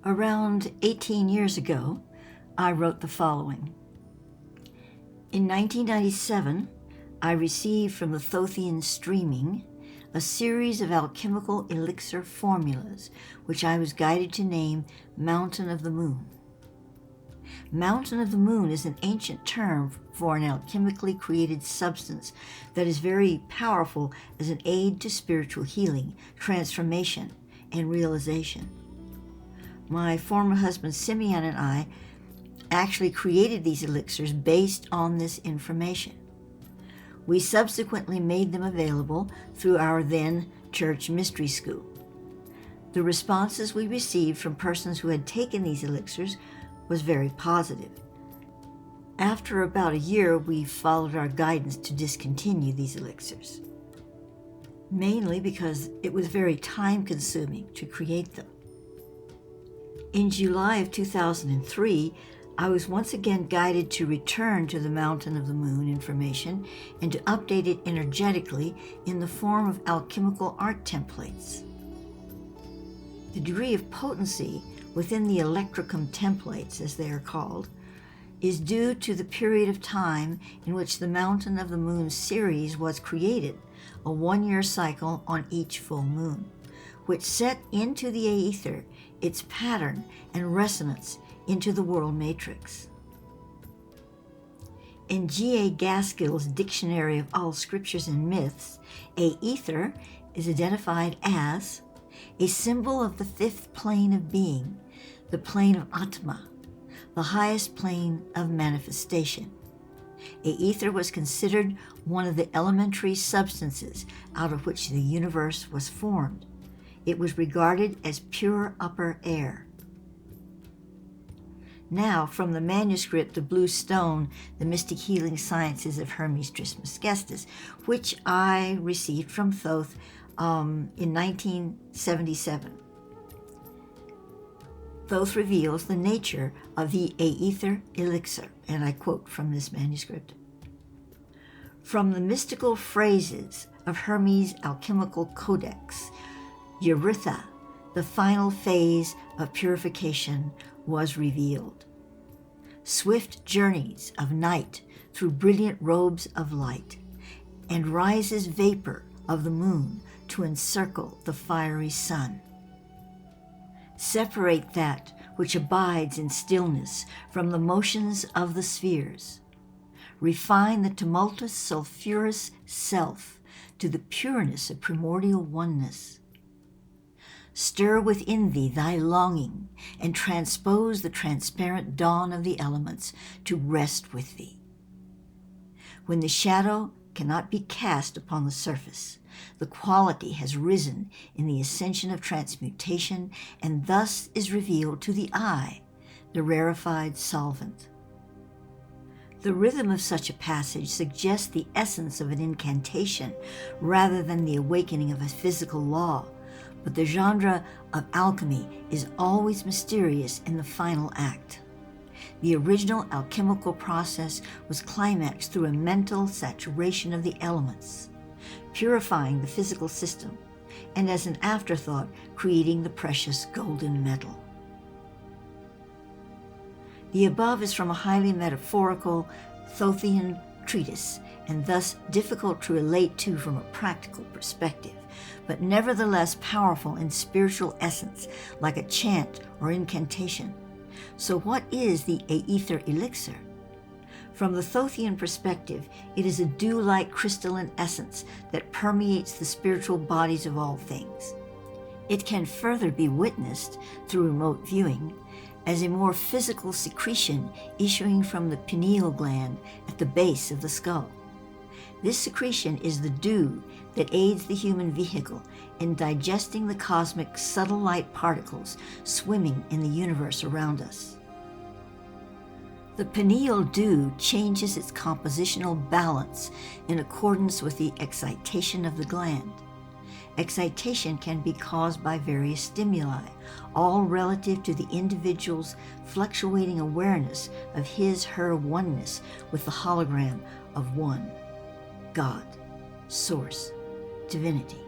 Around 18 years ago, I wrote the following. In 1997, I received from the Thothian streaming a series of alchemical elixir formulas, which I was guided to name Mountain of the Moon. Mountain of the Moon is an ancient term for an alchemically created substance that is very powerful as an aid to spiritual healing, transformation, and realization. My former husband Simeon and I actually created these elixirs based on this information. We subsequently made them available through our then church mystery school. The responses we received from persons who had taken these elixirs was very positive. After about a year, we followed our guidance to discontinue these elixirs, mainly because it was very time-consuming to create them. In July of 2003, I was once again guided to return to the Mountain of the Moon information and to update it energetically in the form of alchemical art templates. The degree of potency within the electricum templates, as they are called, is due to the period of time in which the Mountain of the Moon series was created, a 1-year cycle on each full moon, which set into the aether its pattern and resonance into the world matrix. In G.A. Gaskell's Dictionary of All Scriptures and Myths, aether is identified as a symbol of the fifth plane of being, the plane of Atma, the highest plane of manifestation. Aether was considered one of the elementary substances out of which the universe was formed. It was regarded as pure upper air. Now, from the manuscript The Blue Stone, The Mystic Healing Sciences of Hermes Trismegistus, which I received from Thoth in 1977. Thoth reveals the nature of the aether elixir, and I quote from this manuscript. From the mystical phrases of Hermes' alchemical codex, Eurytha, the final phase of purification, was revealed. Swift journeys of night through brilliant robes of light, and rises vapor of the moon to encircle the fiery sun. Separate that which abides in stillness from the motions of the spheres. Refine the tumultuous sulphurous self to the pureness of primordial oneness. Stir within thee thy longing, and transpose the transparent dawn of the elements to rest with thee. When the shadow cannot be cast upon the surface, the quality has risen in the ascension of transmutation, and thus is revealed to the eye, the rarefied solvent. The rhythm of such a passage suggests the essence of an incantation rather than the awakening of a physical law, but the genre of alchemy is always mysterious in the final act. The original alchemical process was climaxed through a mental saturation of the elements, purifying the physical system, and as an afterthought, creating the precious golden metal. The above is from a highly metaphorical Thothian treatise, and thus difficult to relate to from a practical perspective, but nevertheless powerful in spiritual essence, like a chant or incantation. So what is the aether elixir? From the Thothian perspective, it is a dew-like crystalline essence that permeates the spiritual bodies of all things. It can further be witnessed through remote viewing as a more physical secretion issuing from the pineal gland at the base of the skull. This secretion is the dew that aids the human vehicle in digesting the cosmic subtle light particles swimming in the universe around us. The pineal dew changes its compositional balance in accordance with the excitation of the gland. Excitation can be caused by various stimuli, all relative to the individual's fluctuating awareness of his/her oneness with the hologram of one, God, Source, Divinity.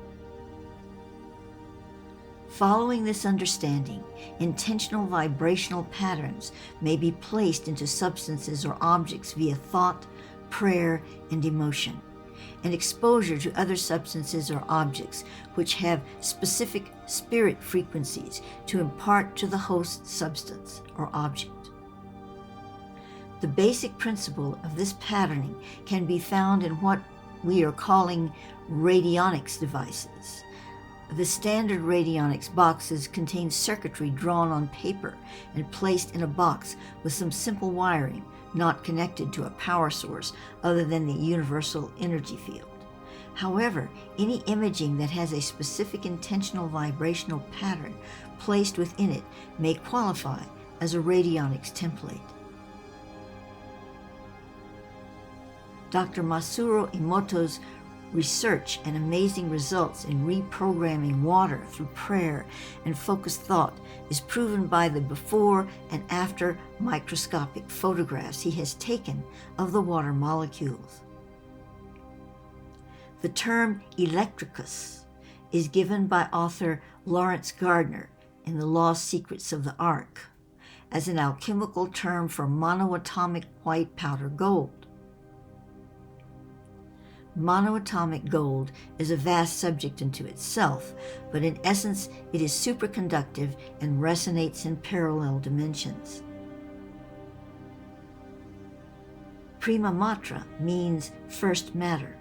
Following this understanding, intentional vibrational patterns may be placed into substances or objects via thought, prayer, and emotion, and exposure to other substances or objects which have specific spirit frequencies to impart to the host substance or object. The basic principle of this patterning can be found in what we are calling radionics devices. The standard radionics boxes contain circuitry drawn on paper and placed in a box with some simple wiring, not connected to a power source other than the universal energy field. However, any imaging that has a specific intentional vibrational pattern placed within it may qualify as a radionics template. Dr. Masaru Emoto's research and amazing results in reprogramming water through prayer and focused thought is proven by the before and after microscopic photographs he has taken of the water molecules. The term electricus is given by author Lawrence Gardner in The Lost Secrets of the Ark as an alchemical term for monoatomic white powder gold. Monoatomic gold is a vast subject unto itself, but in essence it is superconductive and resonates in parallel dimensions. Prima matra means first matter.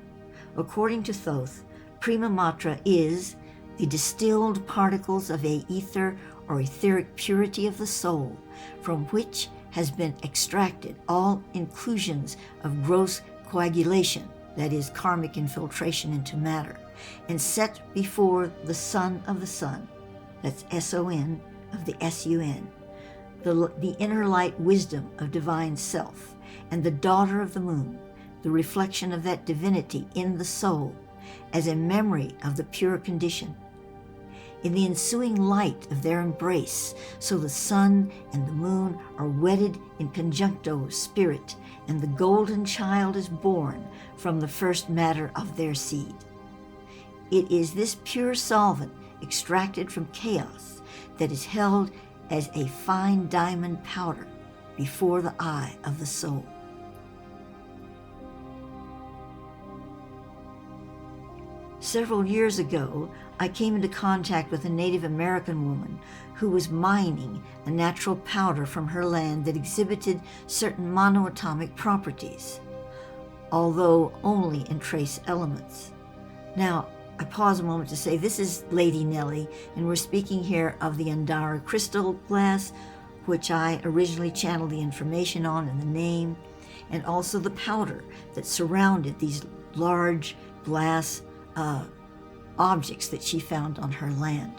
According to Thoth, prima matra is the distilled particles of a ether or etheric purity of the soul, from which has been extracted all inclusions of gross coagulation, that is, karmic infiltration into matter, and set before the Son of the Sun, that's S-O-N of the S-U-N, the inner light wisdom of divine self, and the daughter of the moon, the reflection of that divinity in the soul, as a memory of the pure condition. In the ensuing light of their embrace, so the sun and the moon are wedded in conjuncto spirit, and the golden child is born from the first matter of their seed. It is this pure solvent extracted from chaos that is held as a fine diamond powder before the eye of the soul. Several years ago, I came into contact with a Native American woman who was mining a natural powder from her land that exhibited certain monoatomic properties, although only in trace elements. Now, I pause a moment to say this is Lady Nellie, and we're speaking here of the Andara crystal glass, which I originally channeled the information on in the name, and also the powder that surrounded these large glass objects that she found on her land.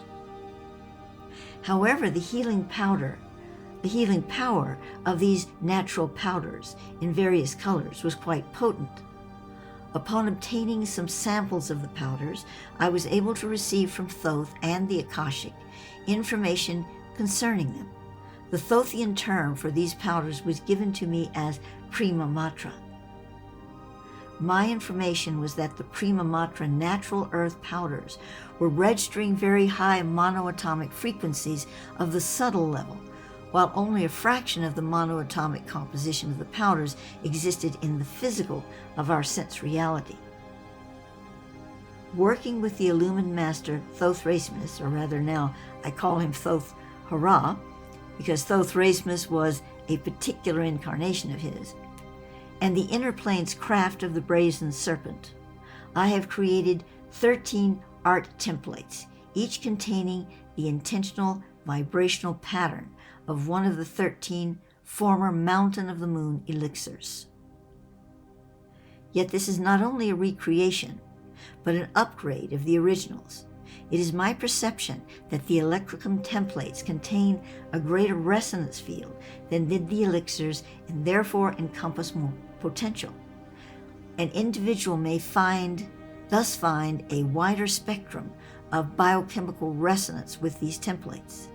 However, the healing power of these natural powders in various colors was quite potent. Upon obtaining some samples of the powders, I was able to receive from Thoth and the Akashic information concerning them. The Thothian term for these powders was given to me as prima matra. My information was that the prima matra natural earth powders were registering very high monoatomic frequencies of the subtle level, while only a fraction of the monoatomic composition of the powders existed in the physical of our sense reality. Working with the illumined master Thoth Racemus, or rather now I call him Thoth Hara, because Thoth Racemus was a particular incarnation of his, and the inner plane's craft of the brazen serpent, I have created 13 art templates, each containing the intentional vibrational pattern of one of the 13 former Mountain of the Moon elixirs. Yet this is not only a recreation, but an upgrade of the originals. It is my perception that the electricum templates contain a greater resonance field than did the elixirs, and therefore encompass more potential. An individual may thus find a wider spectrum of biochemical resonance with these templates.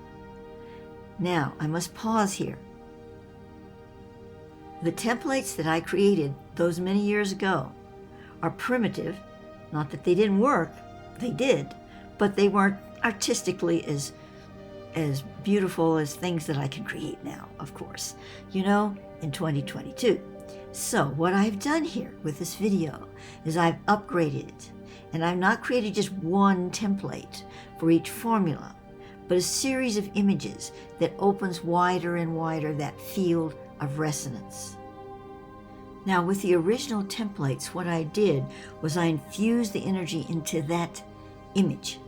Now, I must pause here. The templates that I created those many years ago are primitive, not that they didn't work, they did, but they weren't artistically as beautiful as things that I can create now, of course, in 2022. So what I've done here with this video is I've upgraded it, and I've not created just one template for each formula, but a series of images that opens wider and wider that field of resonance. Now, with the original templates, what I did was I infused the energy into that image.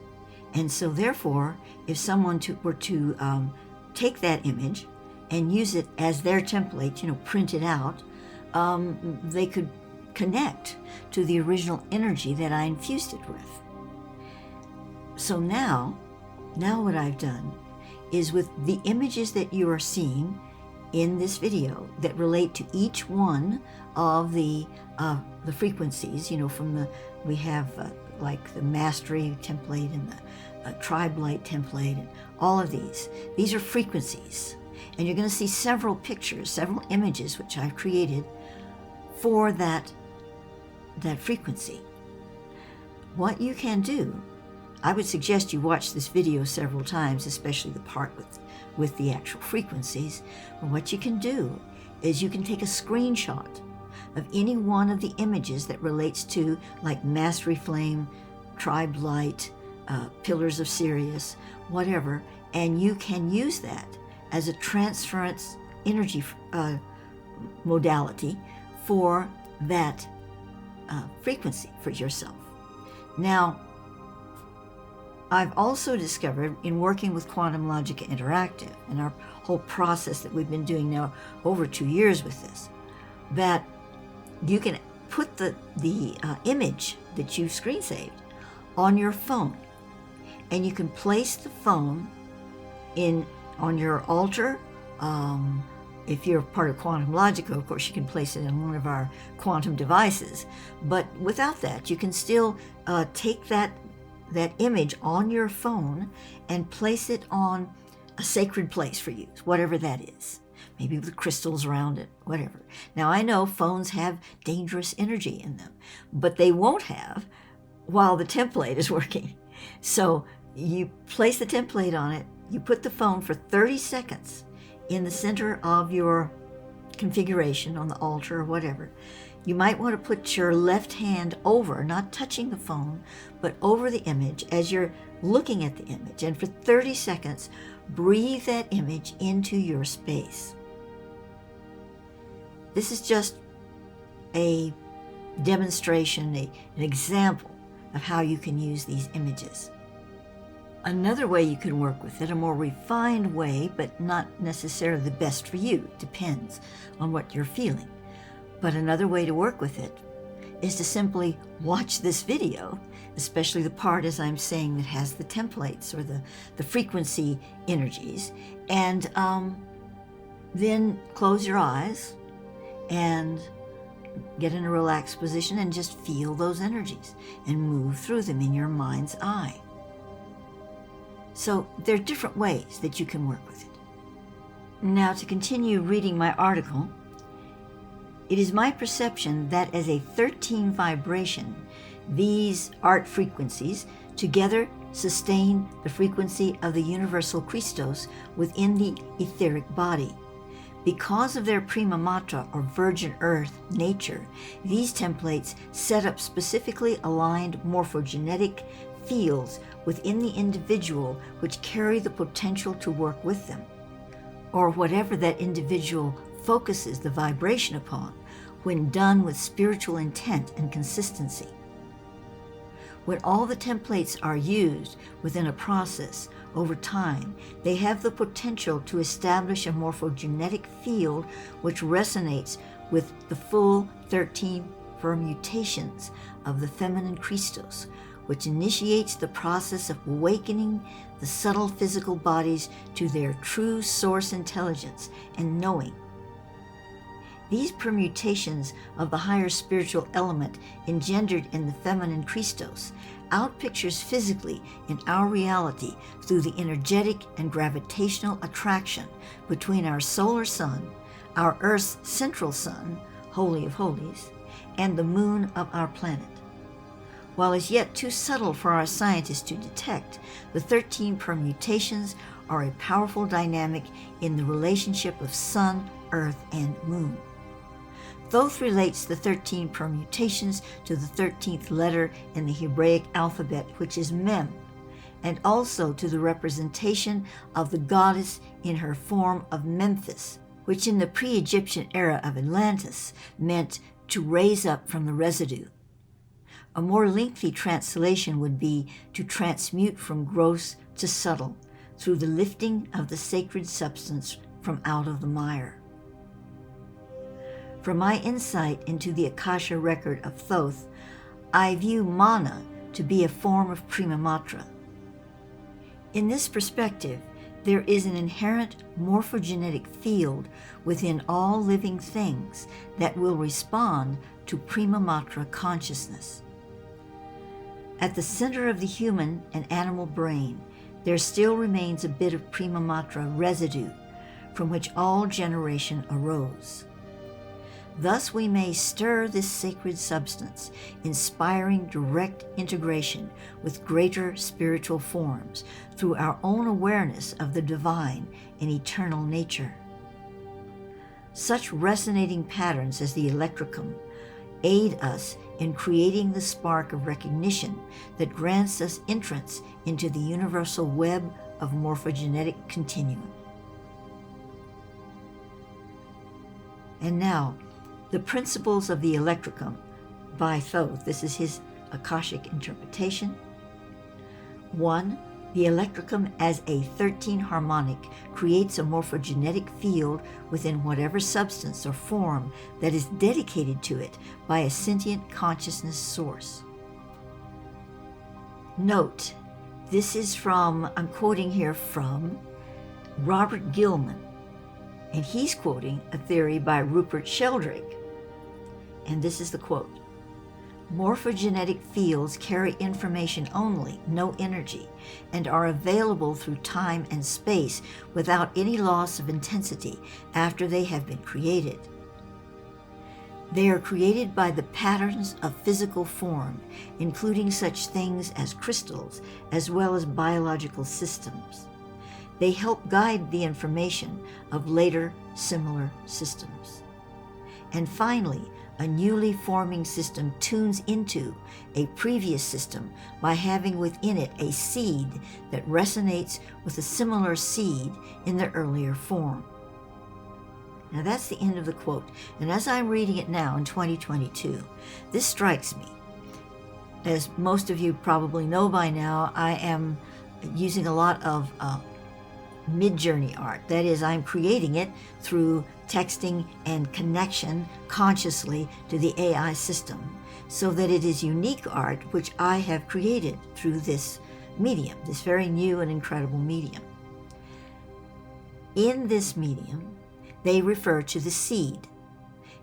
And so therefore, if someone were to take that image and use it as their template, print it out, they could connect to the original energy that I infused it with. So now what I've done is, with the images that you are seeing in this video that relate to each one of the frequencies, we have like the mastery template and the tribe light template, and all of these are frequencies, and you're going to see several pictures, several images which I've created for that frequency. What you can do, I would suggest you watch this video several times, especially the part with the actual frequencies. But what you can do is you can take a screenshot of any one of the images that relates to, like Mastery Flame, Tribe Light, Pillars of Sirius, whatever, and you can use that as a transference energy modality for that frequency for yourself. Now, I've also discovered, in working with Quantum Logica Interactive and our whole process that we've been doing now over 2 years with this, that you can put the image that you've screen saved on your phone, and you can place the phone on your altar. If you're part of Quantum Logica, of course, you can place it on one of our quantum devices. But without that, you can still take that image on your phone and place it on a sacred place for you, whatever that is. Maybe with crystals around it, whatever. Now, I know phones have dangerous energy in them, but they won't have while the template is working. So you place the template on it, you put the phone for 30 seconds in the center of your configuration on the altar or whatever. You might want to put your left hand over, not touching the phone, but over the image as you're looking at the image. And for 30 seconds, breathe that image into your space. This is just a demonstration, an example of how you can use these images. Another way you can work with it, a more refined way, but not necessarily the best for you, depends on what you're feeling. But another way to work with it is to simply watch this video, especially the part, as I'm saying, that has the templates or the frequency energies, and then close your eyes and get in a relaxed position and just feel those energies and move through them in your mind's eye. So there are different ways that you can work with it. Now, to continue reading my article, it is my perception that as a 13 vibration, these art frequencies together sustain the frequency of the universal Christos within the etheric body. Because of their prima matra, or virgin earth nature, these templates set up specifically aligned morphogenetic fields within the individual which carry the potential to work with them, or whatever that individual focuses the vibration upon, when done with spiritual intent and consistency. When all the templates are used within a process over time, they have the potential to establish a morphogenetic field which resonates with the full 13 permutations of the feminine Christos, which initiates the process of awakening the subtle physical bodies to their true source intelligence and knowing. These permutations of the higher spiritual element engendered in the feminine Christos outpictures physically in our reality through the energetic and gravitational attraction between our solar sun, our Earth's central sun, Holy of Holies, and the moon of our planet. While as yet too subtle for our scientists to detect, the 13 permutations are a powerful dynamic in the relationship of sun, earth, and moon. Thoth relates the 13 permutations to the 13th letter in the Hebraic alphabet, which is Mem, and also to the representation of the goddess in her form of Memphis, which in the pre-Egyptian era of Atlantis meant to raise up from the residue. A more lengthy translation would be to transmute from gross to subtle through the lifting of the sacred substance from out of the mire. From my insight into the Akasha record of Thoth, I view mana to be a form of prima matra. In this perspective, there is an inherent morphogenetic field within all living things that will respond to prima matra consciousness. At the center of the human and animal brain, there still remains a bit of prima matra residue from which all generation arose. Thus we may stir this sacred substance, inspiring direct integration with greater spiritual forms through our own awareness of the divine and eternal nature. Such resonating patterns as the electricum aid us in creating the spark of recognition that grants us entrance into the universal web of morphogenetic continuum. And now, the principles of the electricum by Thoth. This is his Akashic interpretation. 1. The electricum as a 13 harmonic creates a morphogenetic field within whatever substance or form that is dedicated to it by a sentient consciousness source. Note, this is from, I'm quoting here from Robert Gilman, and he's quoting a theory by Rupert Sheldrake. And this is the quote: morphogenetic fields carry information only, no energy, and are available through time and space without any loss of intensity after they have been created. They are created by the patterns of physical form, including such things as crystals, as well as biological systems. They help guide the information of later similar systems. And finally, a newly forming system tunes into a previous system by having within it a seed that resonates with a similar seed in the earlier form. Now that's the end of the quote, and as I'm reading it now in 2022, this strikes me. As most of you probably know by now, I am using a lot of mid-journey art. That is, I'm creating it through texting and connection consciously to the AI system, so that it is unique art which I have created through this medium, this very new and incredible medium. In this medium, they refer to the seed.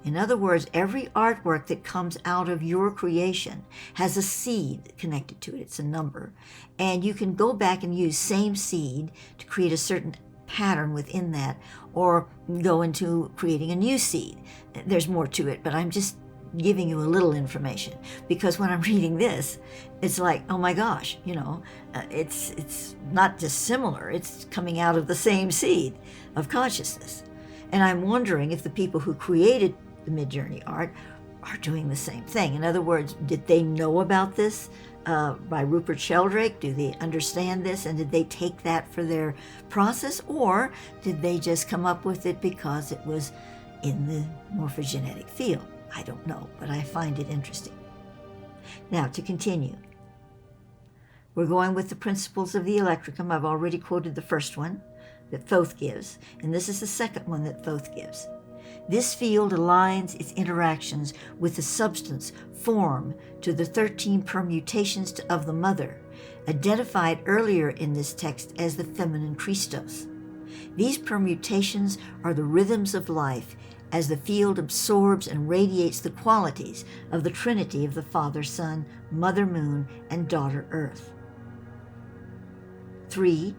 In other words, every artwork that comes out of your creation has a seed connected to it. It's a number. And you can go back and use same seed to create a certain pattern within that, or go into creating a new seed. There's more to it, but I'm just giving you a little information, because when I'm reading this, it's like, oh my gosh, it's not dissimilar. It's coming out of the same seed of consciousness. And I'm wondering if the people who created the mid-journey art are doing the same thing. In other words, did they know about this by Rupert Sheldrake? Do they understand this, and did they take that for their process, or did they just come up with it because it was in the morphogenetic field? I don't know, but I find it interesting. Now, to continue. We're going with the principles of the electricum. I've already quoted the first one that Thoth gives, and this is the second one that Thoth gives. This field aligns its interactions with the substance form to the 13 permutations of the mother, identified earlier in this text as the feminine Christos. These permutations are the rhythms of life as the field absorbs and radiates the qualities of the Trinity of the Father, Son, Mother Moon, and Daughter Earth. 3.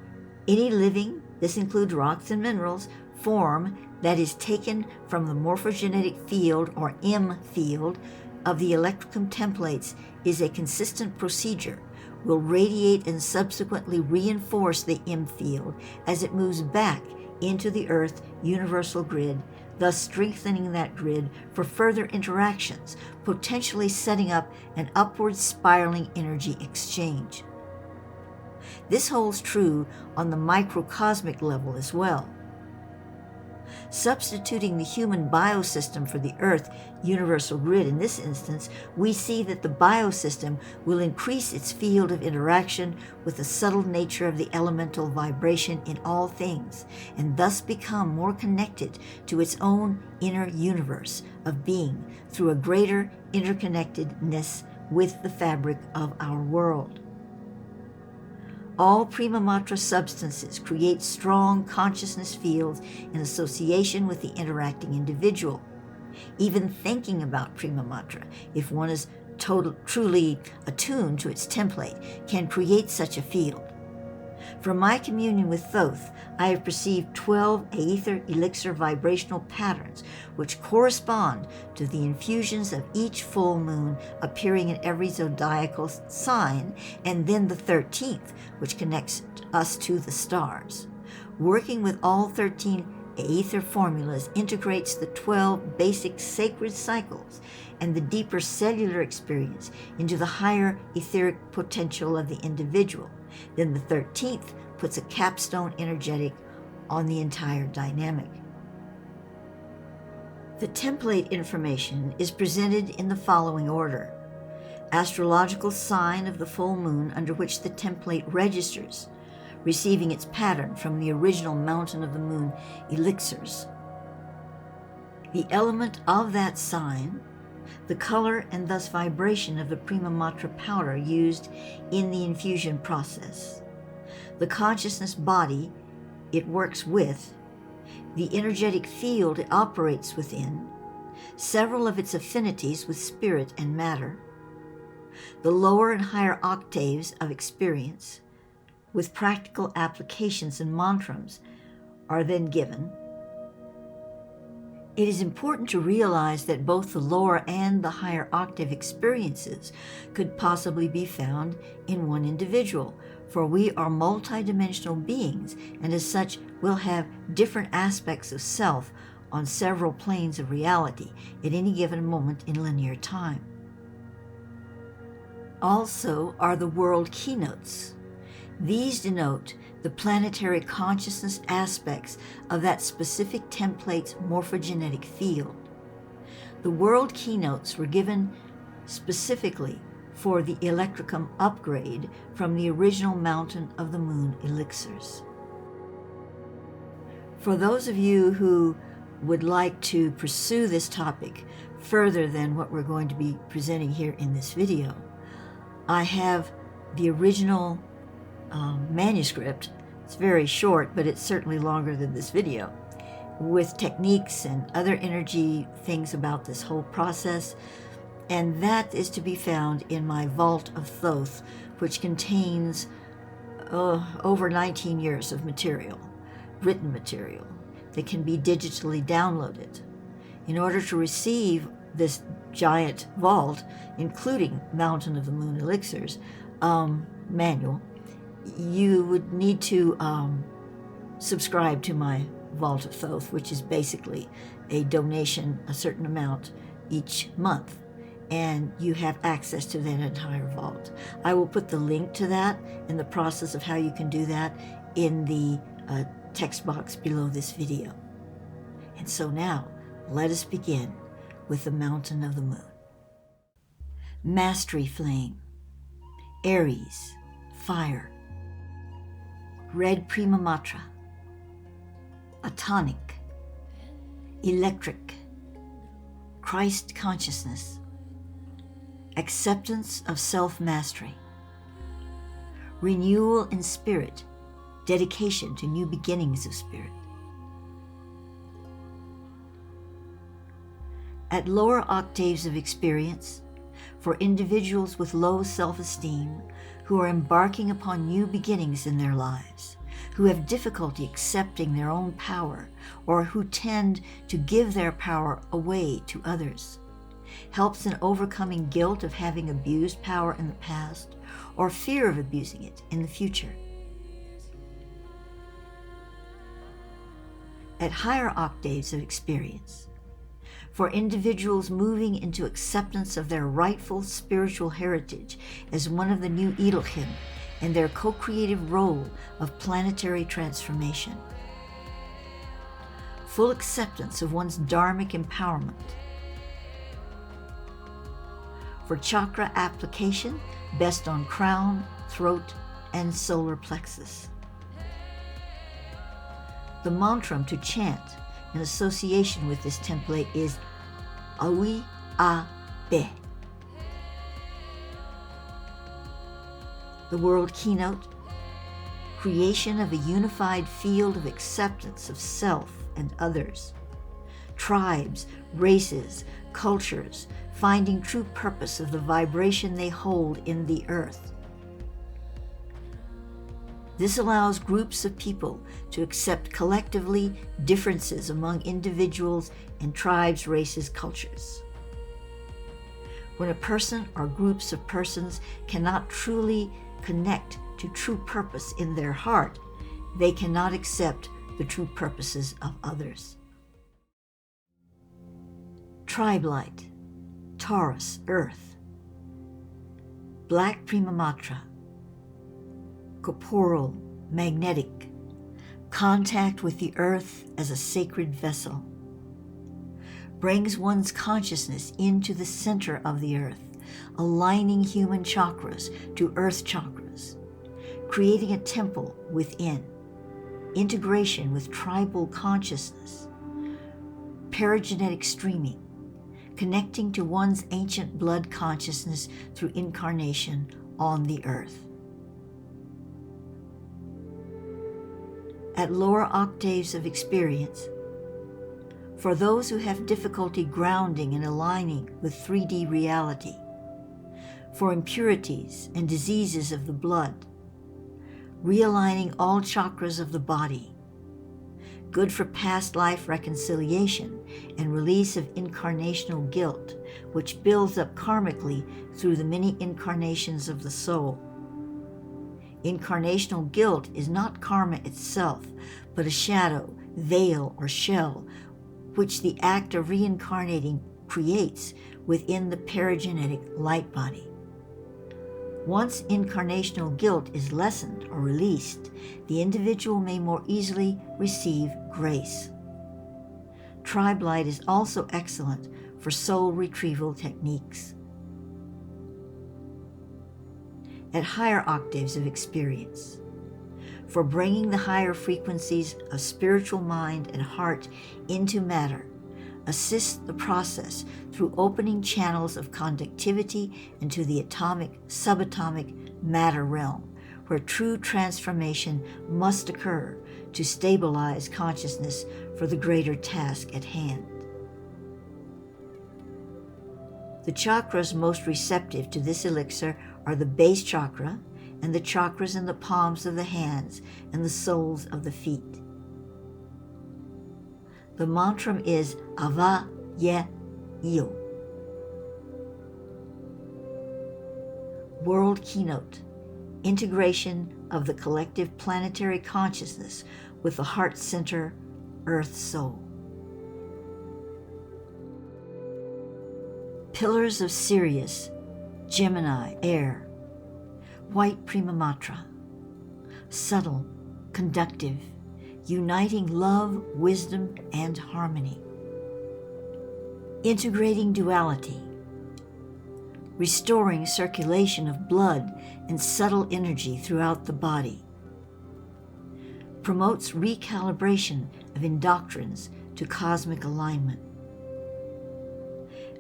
Any living, this includes rocks and minerals, form that is taken from the morphogenetic field or M field of the electricum templates is a consistent procedure, will radiate and subsequently reinforce the M field as it moves back into the Earth universal grid, thus strengthening that grid for further interactions, potentially setting up an upward spiraling energy exchange. This holds true on the microcosmic level as well. Substituting the human biosystem for the Earth universal grid in this instance, we see that the biosystem will increase its field of interaction with the subtle nature of the elemental vibration in all things, and thus become more connected to its own inner universe of being through a greater interconnectedness with the fabric of our world. All prima matra substances create strong consciousness fields in association with the interacting individual. Even thinking about prima matra, if one is truly attuned to its template, can create such a field. From my communion with Thoth, I have perceived 12 aether elixir vibrational patterns which correspond to the infusions of each full moon appearing in every zodiacal sign, and then the 13th, which connects us to the stars. Working with all 13 aether formulas integrates the 12 basic sacred cycles and the deeper cellular experience into the higher etheric potential of the individual. Then the 13th puts a capstone energetic on the entire dynamic. The template information is presented in the following order: astrological sign of the full moon under which the template registers, receiving its pattern from the original mountain of the moon elixirs. The element of that sign, the color and thus vibration of the prima matra powder used in the infusion process, the consciousness body it works with, the energetic field it operates within, several of its affinities with spirit and matter, the lower and higher octaves of experience, with practical applications and mantras, are then given. It is important to realize that both the lower and the higher octave experiences could possibly be found in one individual, for we are multidimensional beings, and as such will have different aspects of self on several planes of reality at any given moment in linear time. Also are the world keynotes. These denote the planetary consciousness aspects of that specific template's morphogenetic field. The world keynotes were given specifically for the electricum upgrade from the original mountain of the moon elixirs. For those of you who would like to pursue this topic further than what we're going to be presenting here in this video, I have the original manuscript. It's very short, but it's certainly longer than this video, with techniques and other energy things about this whole process, and that is to be found in my Vault of Thoth, which contains over 19 years of material, written material, that can be digitally downloaded. In order to receive this giant vault, including Mountain of the Moon Elixirs manual, you would need to subscribe to my Vault of Thoth, which is basically a donation, a certain amount each month, and you have access to that entire vault. I will put the link to that and the process of how you can do that in the text box below this video. And so now, let us begin with the Mountain of the Moon. Mastery Flame, Aries, Fire, Red Prima Matra, Atonic, Electric, Christ Consciousness, Acceptance of Self-Mastery, Renewal in Spirit, Dedication to New Beginnings of Spirit. At lower octaves of experience, for individuals with low self-esteem who are embarking upon new beginnings in their lives, who have difficulty accepting their own power, or who tend to give their power away to others. helps in overcoming guilt of having abused power in the past or fear of abusing it in the future. At higher octaves of experience, for individuals moving into acceptance of their rightful spiritual heritage as one of the new Elohim and their co-creative role of planetary transformation. Full acceptance of one's dharmic empowerment. For chakra application, best on crown, throat, and solar plexus. The mantra to chant in association with this template is Aui A Be. The world keynote, creation of a unified field of acceptance of self and others, tribes, races, cultures, finding true purpose of the vibration they hold in the earth. This allows groups of people to accept collectively differences among individuals and tribes, races, cultures. When a person or groups of persons cannot truly connect to true purpose in their heart, they cannot accept the true purposes of others. Tribe light, Taurus, earth. Black prima matra, corporal, magnetic, contact with the earth as a sacred vessel. Brings one's consciousness into the center of the earth, aligning human chakras to earth chakras, creating a temple within, integration with tribal consciousness, paragenetic streaming, connecting to one's ancient blood consciousness through incarnation on the earth. At lower octaves of experience, for those who have difficulty grounding and aligning with 3D reality, for impurities and diseases of the blood, realigning all chakras of the body, good for past life reconciliation and release of incarnational guilt, which builds up karmically through the many incarnations of the soul. Incarnational guilt is not karma itself, but a shadow, veil, or shell, which the act of reincarnating creates within the paragenetic light body. Once incarnational guilt is lessened or released, the individual may more easily receive grace. Tribe light is also excellent for soul retrieval techniques. At higher octaves of experience, for bringing the higher frequencies of spiritual mind and heart into matter, assist the process through opening channels of conductivity into the atomic, subatomic matter realm, where true transformation must occur to stabilize consciousness for the greater task at hand. The chakras most receptive to this elixir are the base chakra and the chakras in the palms of the hands and the soles of the feet. The mantra is Ava Ye Io. World keynote, integration of the collective planetary consciousness with the heart center, earth soul. Pillars of SIRIUS, Gemini, air. White prima matra, subtle, conductive, uniting love, wisdom, and harmony. Integrating duality, restoring circulation of blood and subtle energy throughout the body. Promotes recalibration of indoctrines to cosmic alignment.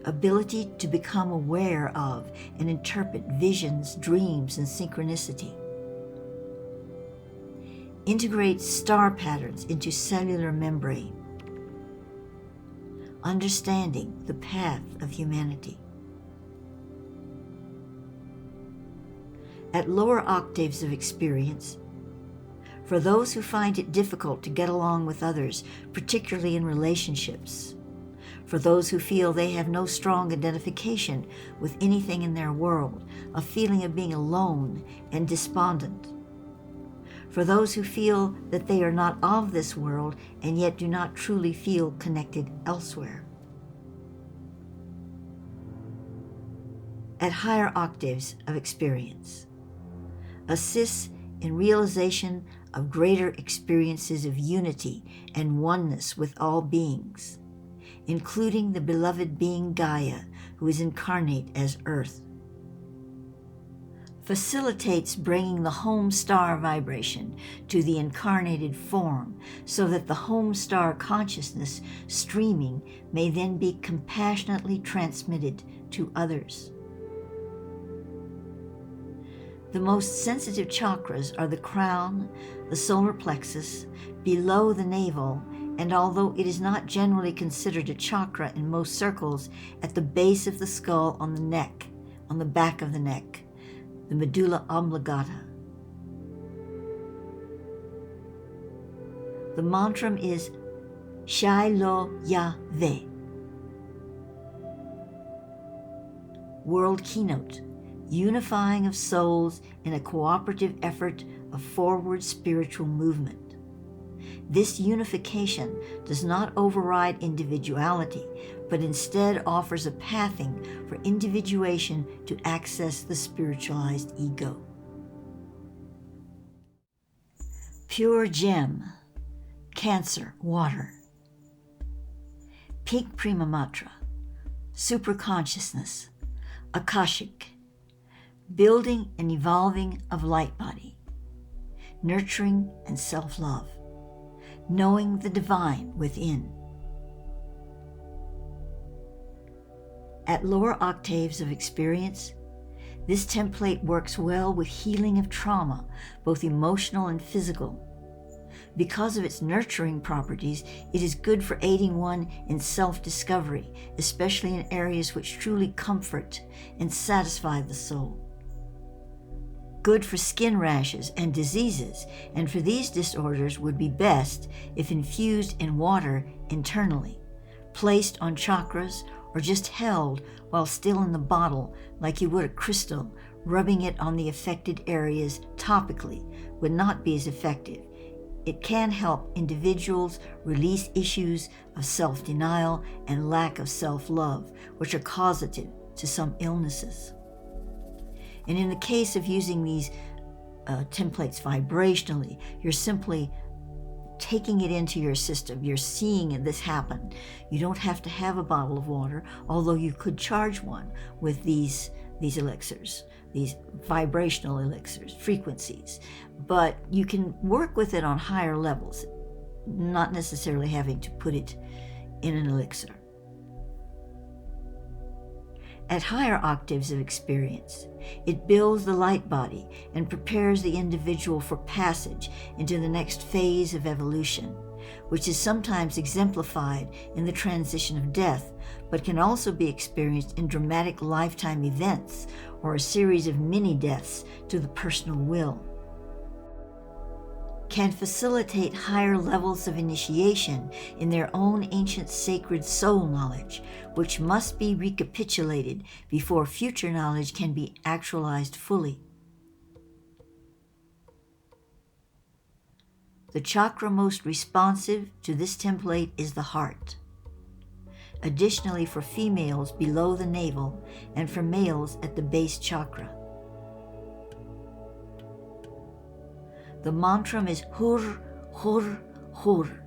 Ability to become aware of and interpret visions, dreams, and synchronicity. Integrate star patterns into cellular membrane. Understanding the path of humanity. At lower octaves of experience, for those who find it difficult to get along with others, particularly in relationships, For those who feel they have no strong identification with anything in their world, a feeling of being alone and despondent. For those who feel that they are not of this world and yet do not truly feel connected elsewhere. At higher octaves of experience, assists in realization of greater experiences of unity and oneness with all beings, including the beloved being Gaia, who is incarnate as Earth. Facilitates bringing the home star vibration to the incarnated form so that the home star consciousness streaming may then be compassionately transmitted to others. The most sensitive chakras are the crown, the solar plexus, below the navel, and although it is not generally considered a chakra in most circles, at the base of the skull on the neck, on the back of the neck, the medulla oblongata. The mantra is Shai Lo Ya Ve. World Keynote, unifying of souls in a cooperative effort of forward spiritual movement. This unification does not override individuality, but instead offers a pathing for individuation to access the spiritualized ego. Pure gem, Cancer, water. Peak prima matra, superconsciousness, Akashic, building and evolving of light body, nurturing and self-love, knowing the divine within. At lower octaves of experience, this template works well with healing of trauma, both emotional and physical. Because of its nurturing properties, it is good for aiding one in self-discovery, especially in areas which truly comfort and satisfy the soul. Good for skin rashes and diseases, and for these disorders would be best if infused in water internally, placed on chakras, or just held while still in the bottle like you would a crystal. Rubbing it on the affected areas topically would not be as effective. It can help individuals release issues of self-denial and lack of self-love, which are causative to some illnesses. And in the case of using these templates vibrationally, you're simply taking it into your system. You're seeing this happen. You don't have to have a bottle of water, although you could charge one with these elixirs, these vibrational elixirs, frequencies. But you can work with it on higher levels, not necessarily having to put it in an elixir. At higher octaves of experience, it builds the light body and prepares the individual for passage into the next phase of evolution, which is sometimes exemplified in the transition of death, but can also be experienced in dramatic lifetime events or a series of mini-deaths to the personal will. Can facilitate higher levels of initiation in their own ancient sacred soul knowledge, which must be recapitulated before future knowledge can be actualized fully. The chakra most responsive to this template is the heart. Additionally, for females below the navel and for males at the base chakra. The mantra is Hur, Hur, Hur.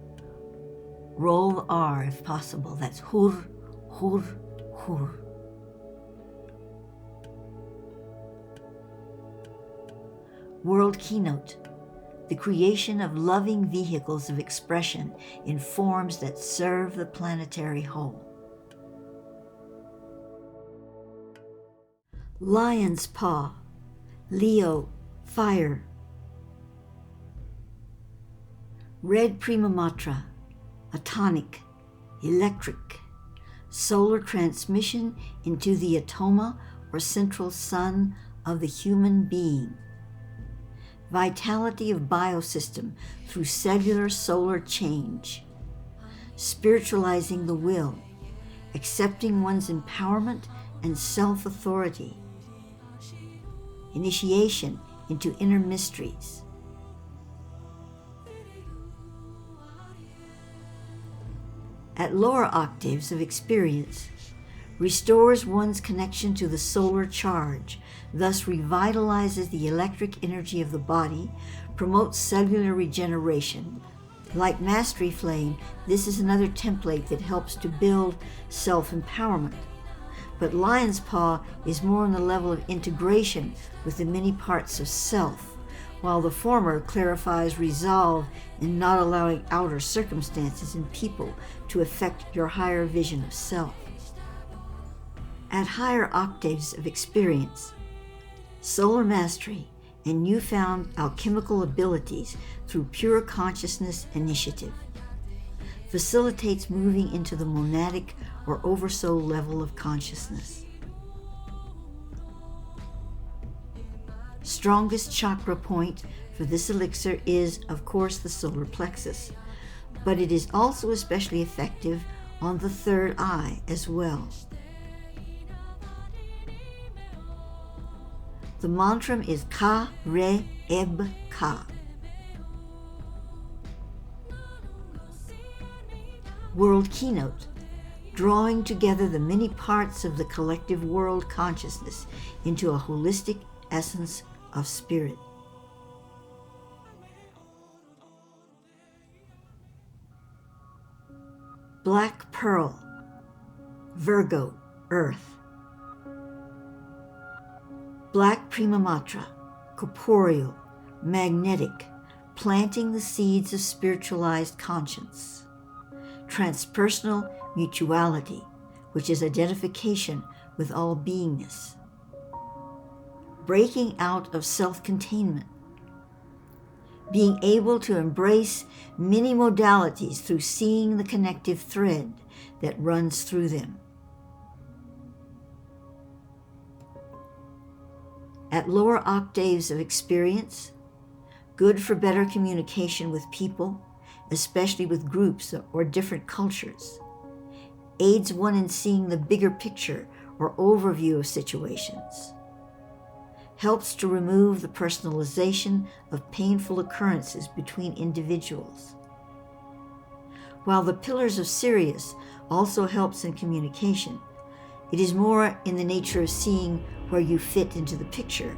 Roll the R if possible. That's Hur, Hur, Hur. World Keynote. The creation of loving vehicles of expression in forms that serve the planetary whole. Lion's paw, Leo, fire. Red prima matra, atonic, electric, solar transmission into the atoma or central sun of the human being. Vitality of biosystem through cellular solar change. Spiritualizing the will, accepting one's empowerment and self-authority, initiation into inner mysteries. At lower octaves of experience, restores one's connection to the solar charge, thus revitalizes the electric energy of the body, promotes cellular regeneration. Like Mastery Flame, this is another template that helps to build self-empowerment. But Lion's Paw is more on the level of integration with the many parts of self, while the former clarifies resolve in not allowing outer circumstances and people to affect your higher vision of self. At higher octaves of experience, solar mastery and newfound alchemical abilities through pure consciousness initiative facilitates moving into the monadic or oversoul level of consciousness. Strongest chakra point for this elixir is, of course, the solar plexus, but it is also especially effective on the third eye as well. The mantra is Ka Re Eb Ka. World Keynote, drawing together the many parts of the collective world consciousness into a holistic essence of spirit. Black Pearl, Virgo, Earth. Black Prima Matra, corporeal, magnetic, planting the seeds of spiritualized conscience. Transpersonal mutuality, which is identification with all beingness. Breaking out of self-containment. Being able to embrace many modalities through seeing the connective thread that runs through them. At lower octaves of experience, good for better communication with people, especially with groups or different cultures. Aids one in seeing the bigger picture or overview of situations. Helps to remove the personalization of painful occurrences between individuals. While the pillars of SIRIUS also helps in communication, it is more in the nature of seeing where you fit into the picture,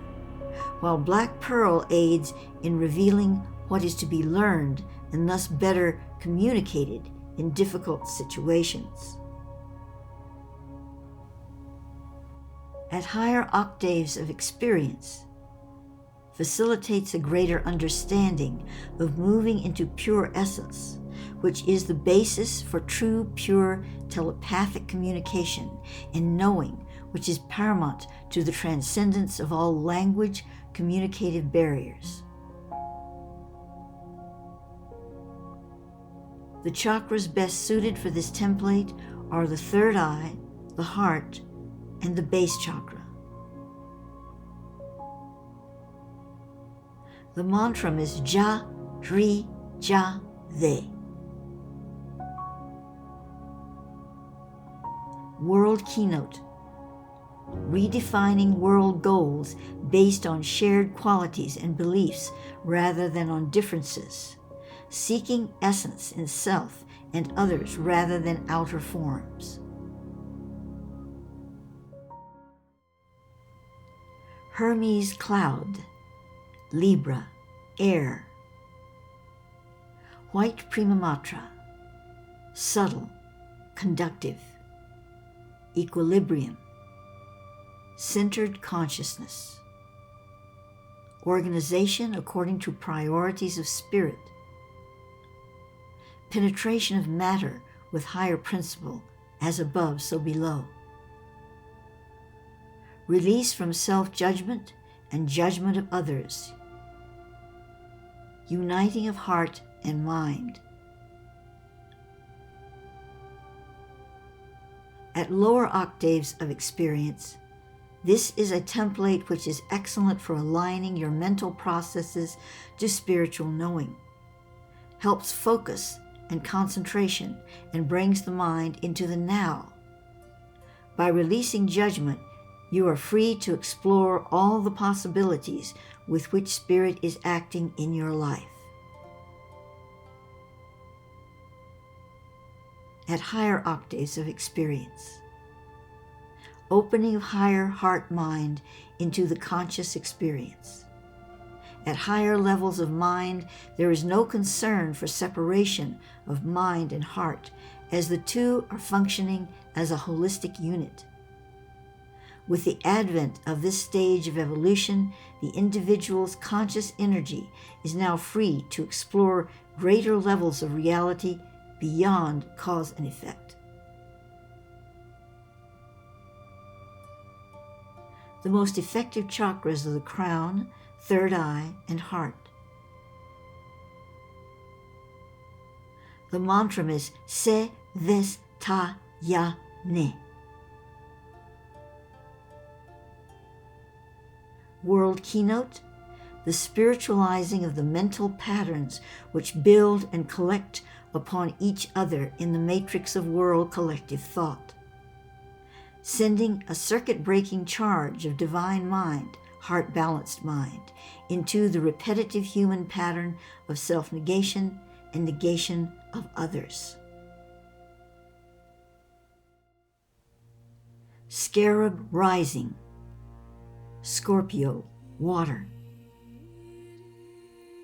while Black Pearl aids in revealing what is to be learned and thus better communicated in difficult situations. At higher octaves of experience, facilitates a greater understanding of moving into pure essence, which is the basis for true, pure telepathic communication and knowing, which is paramount to the transcendence of all language communicative barriers. The chakras best suited for this template are the third eye, the heart, and the base chakra. The mantra is Ja, Ri, Ja, Ve. World Keynote, redefining world goals based on shared qualities and beliefs rather than on differences, seeking essence in self and others rather than outer forms. Hermes Cloud, Libra, Air. White Prima Matra, subtle, conductive, equilibrium, centered consciousness, organization according to priorities of spirit, penetration of matter with higher principle, as above, so below, release from self-judgment and judgment of others, uniting of heart and mind. At lower octaves of experience, this is a template which is excellent for aligning your mental processes to spiritual knowing, helps focus and concentration, and brings the mind into the now, By releasing judgment, you are free to explore all the possibilities with which Spirit is acting in your life. At higher octaves of experience, opening of higher heart-mind into the conscious experience. At higher levels of mind, there is no concern for separation of mind and heart, as the two are functioning as a holistic unit. With the advent of this stage of evolution, the individual's conscious energy is now free to explore greater levels of reality beyond cause and effect. The most effective chakras are the crown, third eye, and heart. The mantra is Se Ves Ta Ya Ne. World keynote: the spiritualizing of the mental patterns which build and collect upon each other in the matrix of world collective thought. Sending a circuit-breaking charge of divine mind, heart-balanced mind, into the repetitive human pattern of self-negation and negation of others. Scarab rising. Scorpio, water.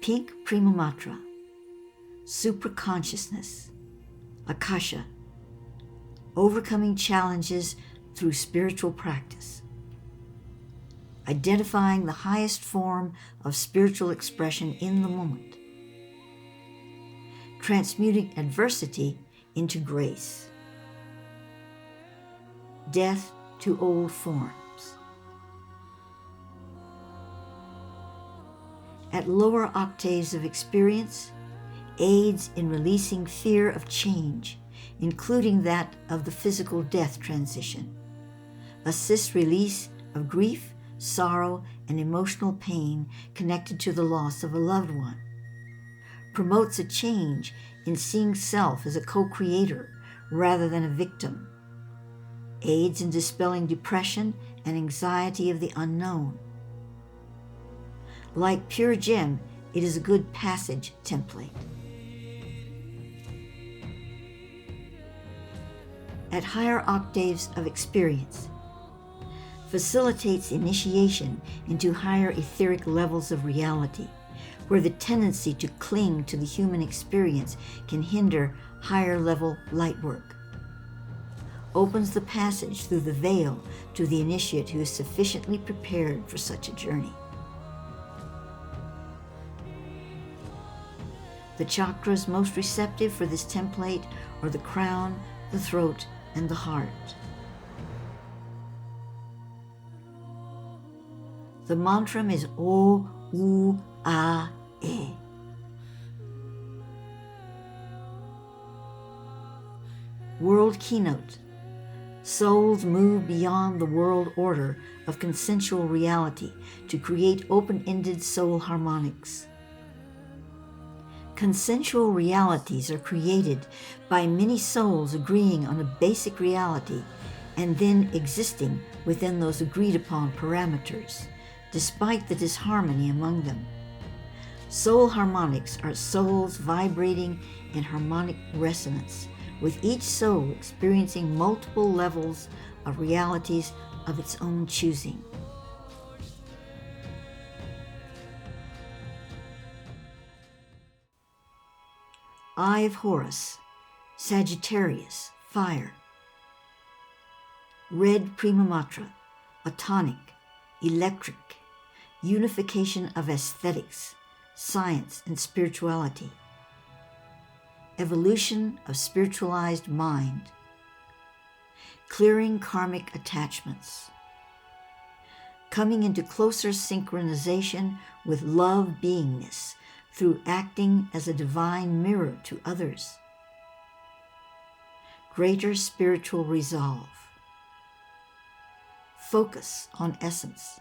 Pink prima matra. Supraconsciousness. Akasha. Overcoming challenges through spiritual practice. Identifying the highest form of spiritual expression in the moment. Transmuting adversity into grace. Death to old forms. At lower octaves of experience, aids in releasing fear of change, including that of the physical death transition. Assists release of grief, sorrow, and emotional pain connected to the loss of a loved one. Promotes a change in seeing self as a co-creator rather than a victim. Aids in dispelling depression and anxiety of the unknown. Like pure gem, it is a good passage template. At higher octaves of experience, facilitates initiation into higher etheric levels of reality, where the tendency to cling to the human experience can hinder higher level light work. Opens the passage through the veil to the initiate who is sufficiently prepared for such a journey. The chakras most receptive for this template are the crown, the throat, and the heart. The mantra is O U A E. World keynote: souls move beyond the world order of consensual reality to create open-ended soul harmonics. Consensual realities are created by many souls agreeing on a basic reality and then existing within those agreed-upon parameters, despite the disharmony among them. Soul harmonics are souls vibrating in harmonic resonance, with each soul experiencing multiple levels of realities of its own choosing. Eye of Horus, Sagittarius, fire. Red prima matra, atonic, electric, unification of aesthetics, science, and spirituality. Evolution of spiritualized mind. Clearing karmic attachments. Coming into closer synchronization with love beingness through acting as a divine mirror to others. Greater spiritual resolve. Focus on essence.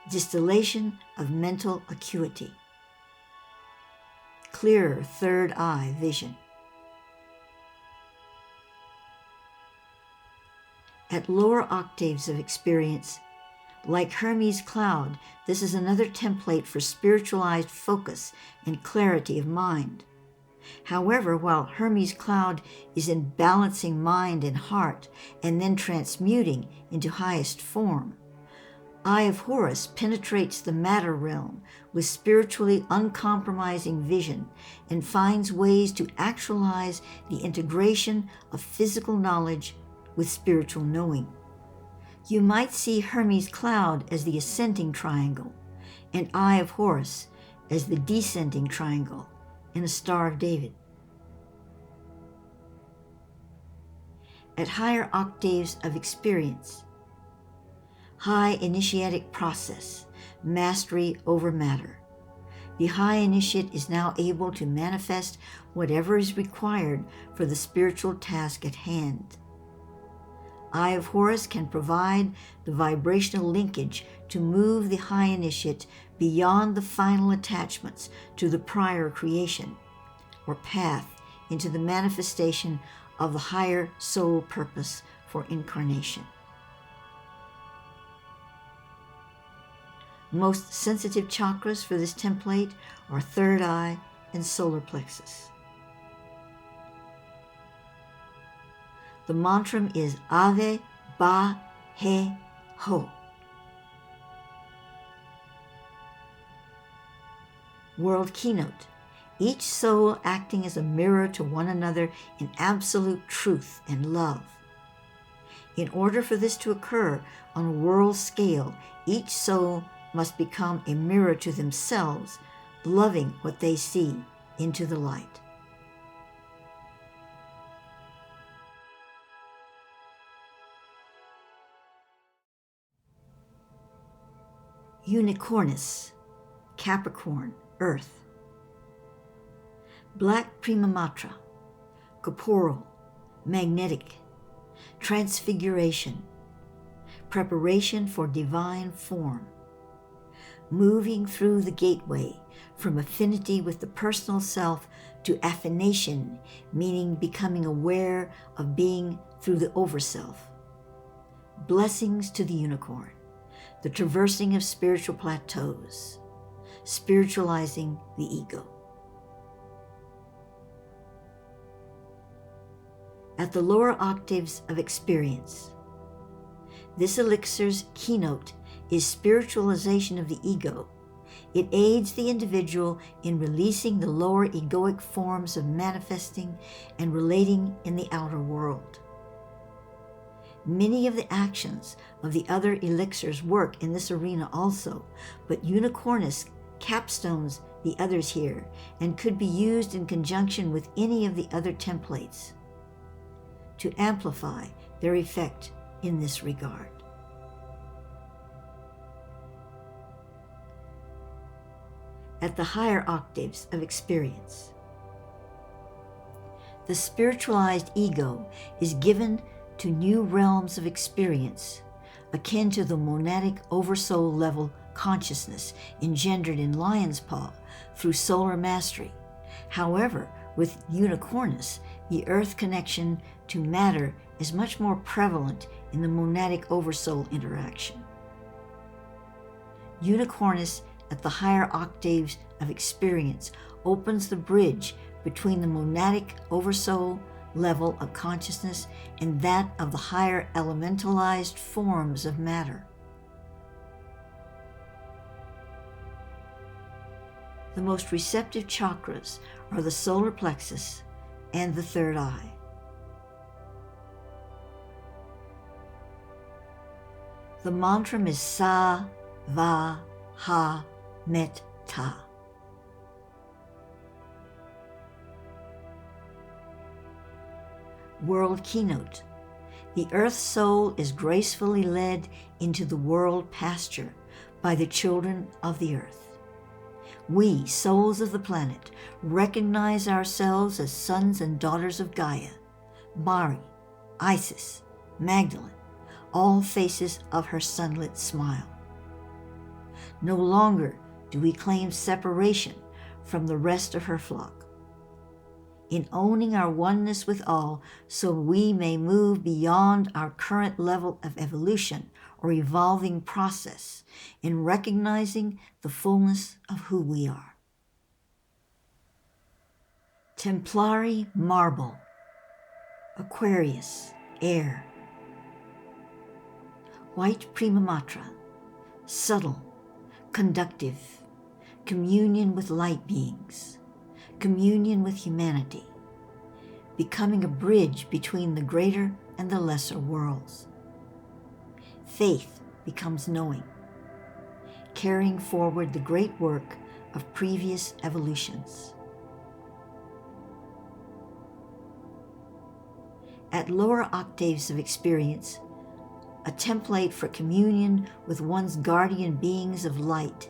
Distillation of mental acuity. Clearer third eye vision. At lower octaves of experience, like Hermes' cloud, this is another template for spiritualized focus and clarity of mind. However, while Hermes' cloud is in balancing mind and heart and then transmuting into highest form, Eye of Horus penetrates the matter realm with spiritually uncompromising vision and finds ways to actualize the integration of physical knowledge with spiritual knowing. You might see Hermes' cloud as the ascending triangle and Eye of Horus as the descending triangle in a Star of David. At higher octaves of experience, high initiatic process, mastery over matter. The high initiate is now able to manifest whatever is required for the spiritual task at hand. Eye of Horus can provide the vibrational linkage to move the high initiate beyond the final attachments to the prior creation, or path into the manifestation of the higher soul purpose for incarnation. Most sensitive chakras for this template are third eye and solar plexus. The mantra is Ave Ba He Ho. World keynote. Each soul acting as a mirror to one another in absolute truth and love. In order for this to occur on a world scale, each soul must become a mirror to themselves, loving what they see into the light. UNICORNIUS, Capricorn, Earth. Black prima matra, corporal, magnetic, transfiguration, preparation for divine form. Moving through the gateway from affinity with the personal self to affination, meaning becoming aware of being through the overself. Blessings to the unicorn, the traversing of spiritual plateaus, spiritualizing the ego. At the lower octaves of experience, this elixir's keynote is spiritualization of the ego. It aids the individual in releasing the lower egoic forms of manifesting and relating in the outer world. Many of the actions of the other elixirs work in this arena also, but Unicornus capstones the others here and could be used in conjunction with any of the other templates to amplify their effect in this regard. At the higher octaves of experience, the spiritualized ego is given to new realms of experience, akin to the monadic oversoul level consciousness engendered in lion's paw through solar mastery. However, with Unicornus, the earth connection to matter is much more prevalent in the monadic oversoul interaction. Unicornus at the higher octaves of experience opens the bridge between the monadic oversoul level of consciousness and that of the higher elementalized forms of matter. The most receptive chakras are the solar plexus and the third eye. The mantra is Sa Va Ha Met Ta. World keynote. The earth soul is gracefully led into the world pasture by the children of the earth. We, souls of the planet, recognize ourselves as sons and daughters of Gaia, Mari, Isis, Magdalene, all faces of her sunlit smile. No longer do we claim separation from the rest of her flock. in owning our oneness with all so we may move beyond our current level of evolution or evolving process in recognizing the fullness of who we are. Templari marble, Aquarius, air. White prima matra, subtle, conductive, communion with light beings, communion with humanity, becoming a bridge between the greater and the lesser worlds. Faith becomes knowing, carrying forward the great work of previous evolutions. At lower octaves of experience, a template for communion with one's guardian beings of light,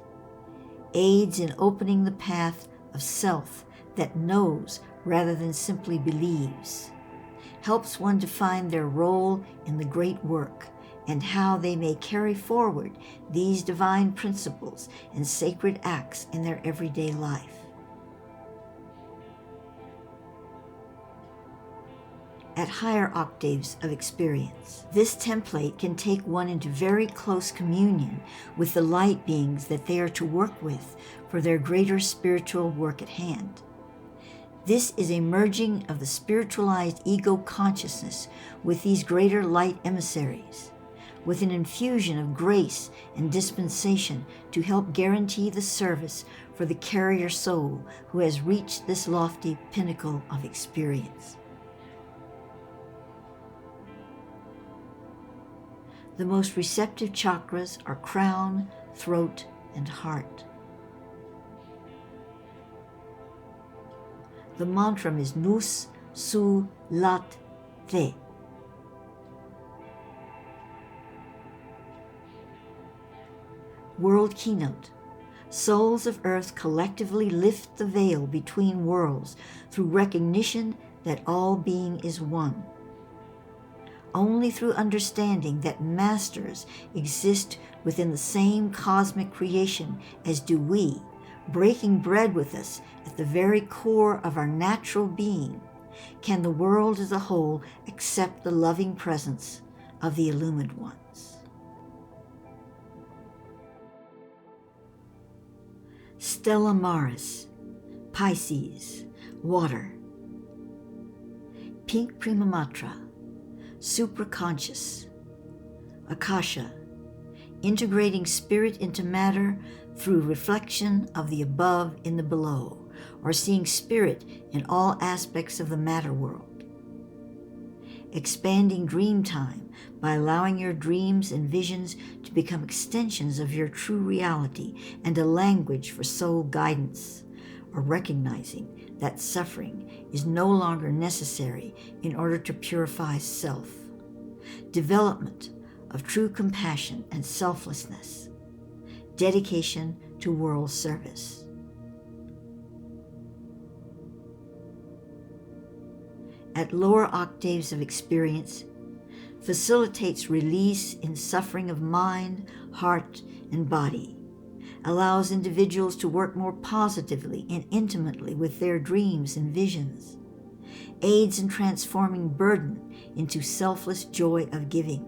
aids in opening the path of self that knows rather than simply believes, helps one to find their role in the great work and how they may carry forward these divine principles and sacred acts in their everyday life. At higher octaves of experience, this template can take one into very close communion with the light beings that they are to work with for their greater spiritual work at hand. This is a merging of the spiritualized ego consciousness with these greater light emissaries, with an infusion of grace and dispensation to help guarantee the service for the carrier soul who has reached this lofty pinnacle of experience. The most receptive chakras are crown, throat, and heart. The mantra is Nus Su Lat The. World Keynote. Souls of Earth collectively lift the veil between worlds through recognition that all being is one. Only through understanding that masters exist within the same cosmic creation as do we, breaking bread with us at the very core of our natural being, can the world as a whole accept the loving presence of the illumined ones. Stella Maris, Pisces, water. Pink prima matra, supraconscious. Akasha, integrating spirit into matter through reflection of the above in the below, or seeing spirit in all aspects of the matter world. Expanding dream time by allowing your dreams and visions to become extensions of your true reality and a language for soul guidance, or recognizing that suffering is no longer necessary in order to purify self. Development of true compassion and selflessness. Dedication to world service. At lower octaves of experience, facilitates release in suffering of mind, heart, and body, allows individuals to work more positively and intimately with their dreams and visions, aids in transforming burden into selfless joy of giving.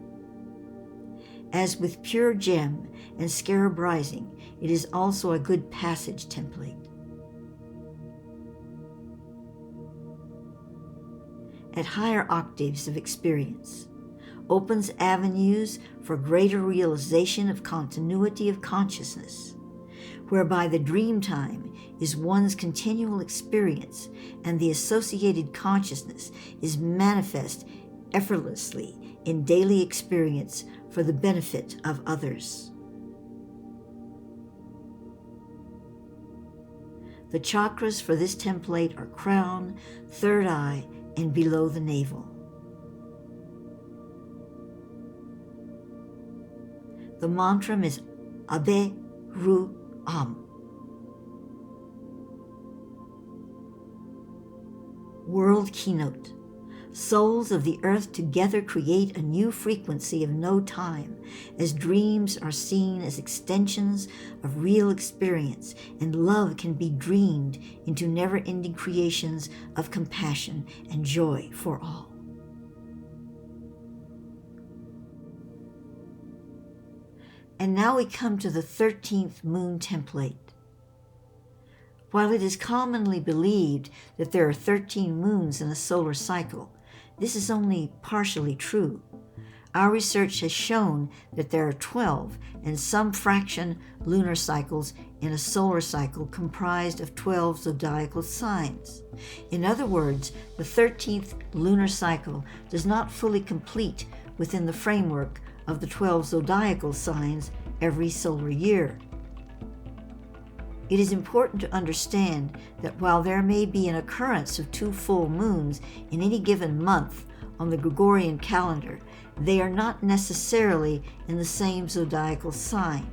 As with pure gem and SCARAB rising, it is also a good passage template. At higher octaves of experience, opens avenues for greater realization of continuity of consciousness, whereby the dream time is one's continual experience and the associated consciousness is manifest effortlessly in daily experience for the benefit of others. The chakras for this template are crown, third eye, and below the navel. The mantra is Abe Ru Am. World Keynote. Souls of the earth together create a new frequency of no time, as dreams are seen as extensions of real experience, and love can be dreamed into never-ending creations of compassion and joy for all. And now we come to the 13th moon template. While it is commonly believed that there are 13 moons in a solar cycle, this is only partially true. Our research has shown that there are 12 and some fraction lunar cycles in a solar cycle comprised of 12 zodiacal signs. In other words, the 13th lunar cycle does not fully complete within the framework of the 12 zodiacal signs every solar year. It is important to understand that while there may be an occurrence of 2 full moons in any given month on the Gregorian calendar, they are not necessarily in the same zodiacal sign.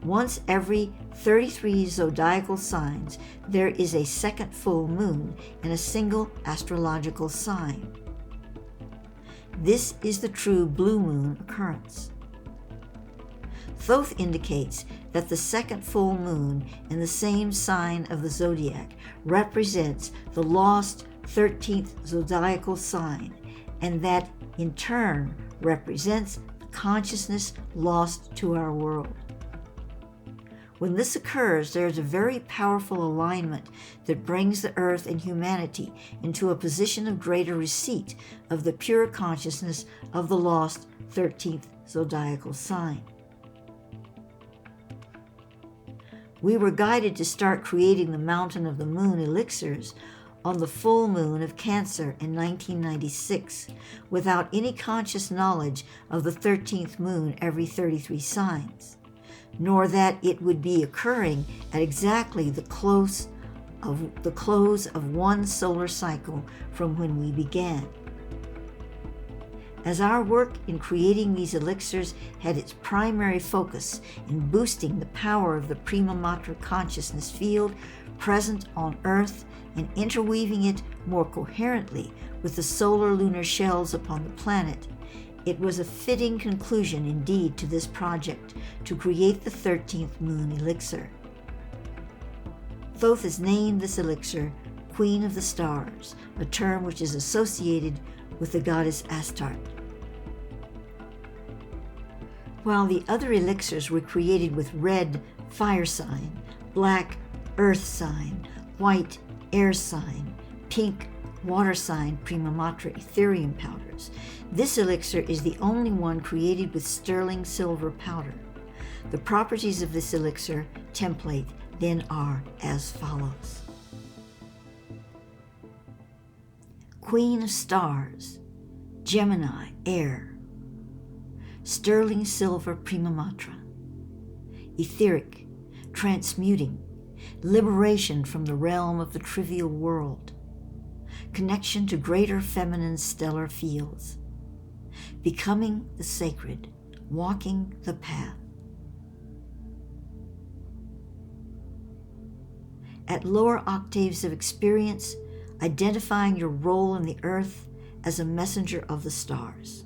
Once every 33 zodiacal signs, there is a second full moon in a single astrological sign. This is the true blue moon occurrence. Thoth indicates that the second full moon in the same sign of the zodiac represents the lost 13th zodiacal sign, and that in turn represents the consciousness lost to our world. When this occurs, there is a very powerful alignment that brings the earth and humanity into a position of greater receipt of the pure consciousness of the lost 13th zodiacal sign. We were guided to start creating the Mountain of the Moon elixirs on the full moon of Cancer in 1996, without any conscious knowledge of the 13th moon every 33 signs, nor that it would be occurring at exactly the close of one solar cycle from when we began. As our work in creating these elixirs had its primary focus in boosting the power of the prima matra consciousness field present on Earth and interweaving it more coherently with the solar lunar shells upon the planet, it was a fitting conclusion indeed to this project to create the 13th moon elixir. Thoth has named this elixir Queen of the Stars, a term which is associated with the goddess Astarte. While the other elixirs were created with red, fire sign, black, earth sign, white, air sign, pink, water sign prima matra Ethereum powders, this elixir is the only one created with sterling silver powder. The properties of this elixir template then are as follows. Queen of Stars, Gemini, air, sterling silver prima matra, etheric, transmuting, liberation from the realm of the trivial world, connection to greater feminine stellar fields, becoming the sacred, walking the path. At lower octaves of experience, identifying your role in the earth as a messenger of the stars.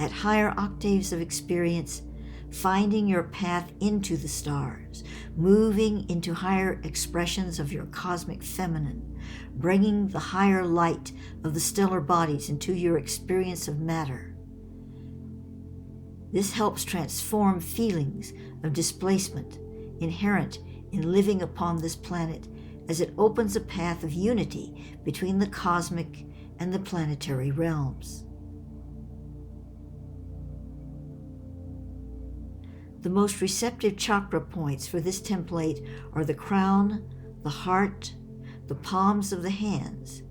At higher octaves of experience, finding your path into the stars, moving into higher expressions of your cosmic feminine, bringing the higher light of the stellar bodies into your experience of matter. This helps transform feelings of displacement inherent in living upon this planet, as it opens a path of unity between the cosmic and the planetary realms. The most receptive chakra points for this template are the crown, the heart, the palms of the hands,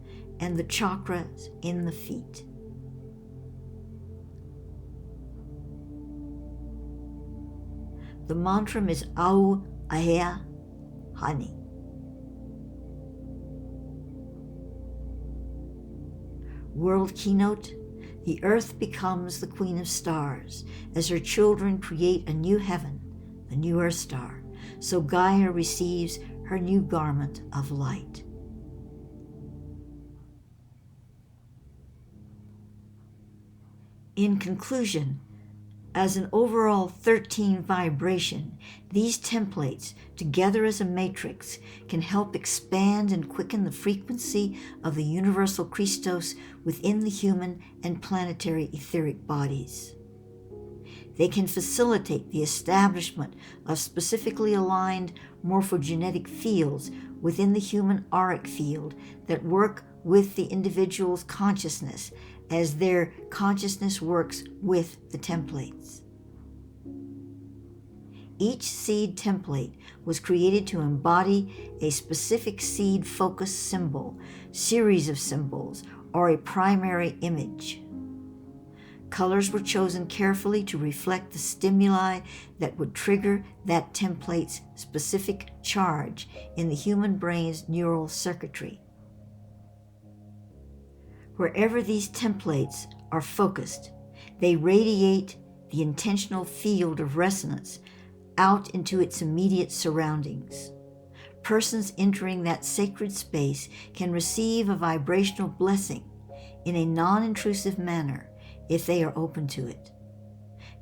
and the chakras in the feet. The mantra is Au Ahea Hani. World keynote: the earth becomes the queen of stars as her children create a new heaven, the new earth star. So Gaia receives her new garment of light. In conclusion, as an overall 13 vibration, these templates, together as a matrix, can help expand and quicken the frequency of the universal Christos within the human and planetary etheric bodies. They can facilitate the establishment of specifically aligned morphogenetic fields within the human auric field that work with the individual's consciousness as their consciousness works with the templates. Each seed template was created to embody a specific seed-focused symbol, series of symbols, or a primary image. Colors were chosen carefully to reflect the stimuli that would trigger that template's specific charge in the human brain's neural circuitry. Wherever these templates are focused, they radiate the intentional field of resonance out into its immediate surroundings. Persons entering that sacred space can receive a vibrational blessing in a non-intrusive manner if they are open to it.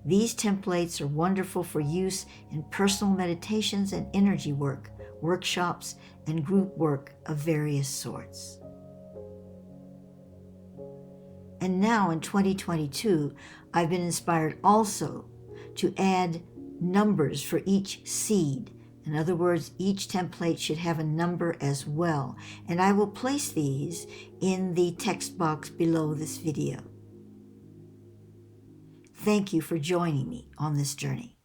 These templates are wonderful for use in personal meditations and energy work, workshops, and group work of various sorts. And now in 2022, I've been inspired also to add numbers for each seed. In other words, each template should have a number as well, and I will place these in the text box below this video. Thank you for joining me on this journey.